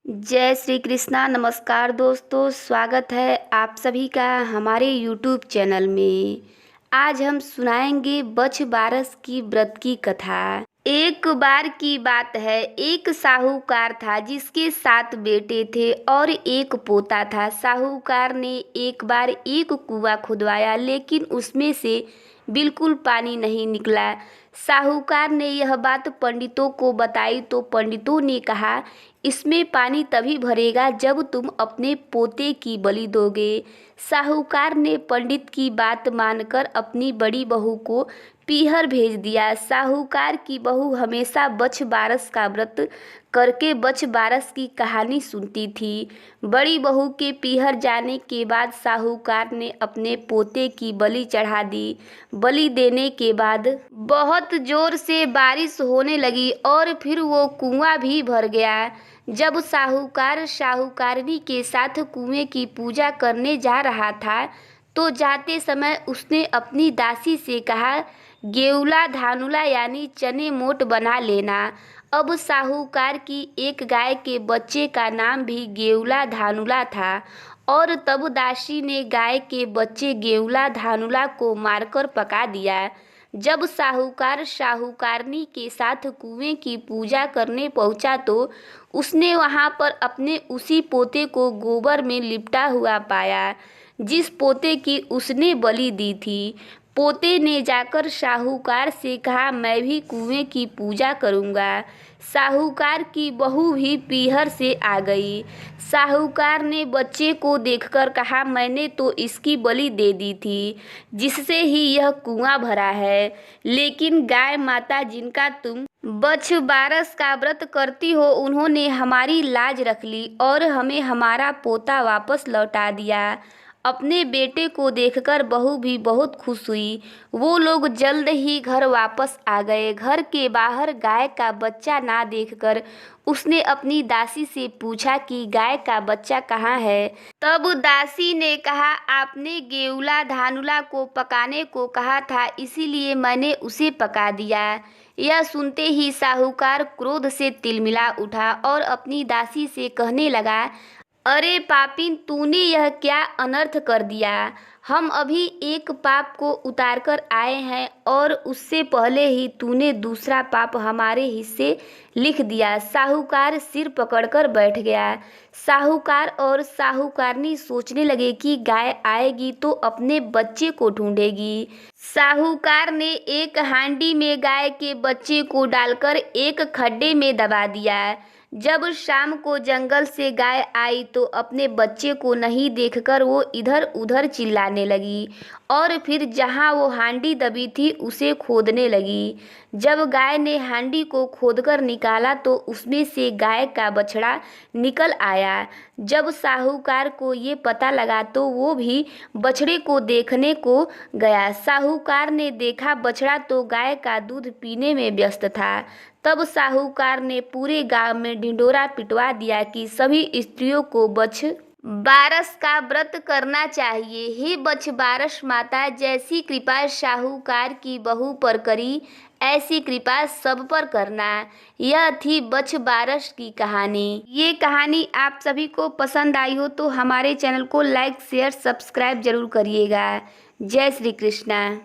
जय श्री कृष्णा। नमस्कार दोस्तों, स्वागत है आप सभी का हमारे यूट्यूब चैनल में। आज हम सुनाएंगे बछ बारस की व्रत की कथा। एक बार की बात है, एक साहूकार था जिसके 7 बेटे थे और एक पोता था। साहूकार ने एक बार एक कुआं खुदवाया, लेकिन उसमें से बिल्कुल पानी नहीं निकला। साहूकार ने यह बात पंडितों को बताई तो पंडितों ने कहा, इसमें पानी तभी भरेगा जब तुम अपने पोते की बलि दोगे। साहूकार ने पंडित की बात मानकर अपनी बड़ी बहू को पीहर भेज दिया। साहूकार की बहू हमेशा बछ बारस का व्रत करके बछ बारस की कहानी सुनती थी। बड़ी बहू के पीहर जाने के बाद साहूकार ने अपने पोते की बलि चढ़ा दी। बलि देने के बाद बहुत जोर से बारिश होने लगी और फिर वो कुआं भी भर गया। जब साहूकार साहूकारनी के साथ कुएं की पूजा करने जा रहा था तो जाते समय उसने अपनी दासी से कहा, गेउला धानुला यानी चने मोट बना लेना। अब साहूकार की एक गाय के बच्चे का नाम भी गेउला धानुला था और तब दासी ने गाय के बच्चे गेउला धानुला को मारकर पका दिया। जब साहूकार साहूकारनी के साथ कुएं की पूजा करने पहुंचा तो उसने वहां पर अपने उसी पोते को गोबर में लिपटा हुआ पाया जिस पोते की उसने बलि दी थी। पोते ने जाकर साहूकार से कहा, मैं भी कुएं की पूजा करूंगा। साहूकार की बहू भी पीहर से आ गई। साहूकार ने बच्चे को देखकर कहा, मैंने तो इसकी बलि दे दी थी जिससे ही यह कुआं भरा है, लेकिन गाय माता जिनका तुम बछ बारस का व्रत करती हो उन्होंने हमारी लाज रख ली और हमें हमारा पोता वापस लौटा दिया। अपने बेटे को देखकर बहू भी बहुत खुश हुई। वो लोग जल्द ही घर वापस आ गए। घर के बाहर गाय का बच्चा ना देखकर उसने अपनी दासी से पूछा कि गाय का बच्चा कहाँ है। तब दासी ने कहा, आपने गेउला धानुला को पकाने को कहा था, इसीलिए मैंने उसे पका दिया। यह सुनते ही साहूकार क्रोध से तिलमिला उठा और अपनी दासी से कहने लगा, अरे पापिन, तूने यह क्या अनर्थ कर दिया। हम अभी एक पाप को उतार कर आए हैं और उससे पहले ही तूने दूसरा पाप हमारे हिस्से लिख दिया। साहूकार सिर पकड़कर बैठ गया। साहूकार और साहूकारनी सोचने लगे कि गाय आएगी तो अपने बच्चे को ढूंढेगी। साहूकार ने एक हांडी में गाय के बच्चे को डालकर एक खड्डे में दबा दिया। जब शाम को जंगल से गाय आई तो अपने बच्चे को नहीं देखकर वो इधर उधर चिल्लाने लगी और फिर जहां वो हांडी दबी थी उसे खोदने लगी। जब गाय ने हांडी को खोदकर निकाला तो उसमें से गाय का बछड़ा निकल आया। जब साहूकार को ये पता लगा तो वो भी बछड़े को देखने को गया। साहूकार ने देखा बछड़ा तो गाय का दूध पीने में व्यस्त था। तब साहूकार ने पूरे गांव में ढिंढोरा पिटवा दिया कि सभी स्त्रियों को बछ बारस का व्रत करना चाहिए। हे बछ बारस माता, जैसी कृपा साहूकार की बहू पर करी ऐसी कृपा सब पर करना। यह थी बछ बारस की कहानी। ये कहानी आप सभी को पसंद आई हो तो हमारे चैनल को लाइक शेयर सब्सक्राइब जरूर करिएगा। जय श्री कृष्णा।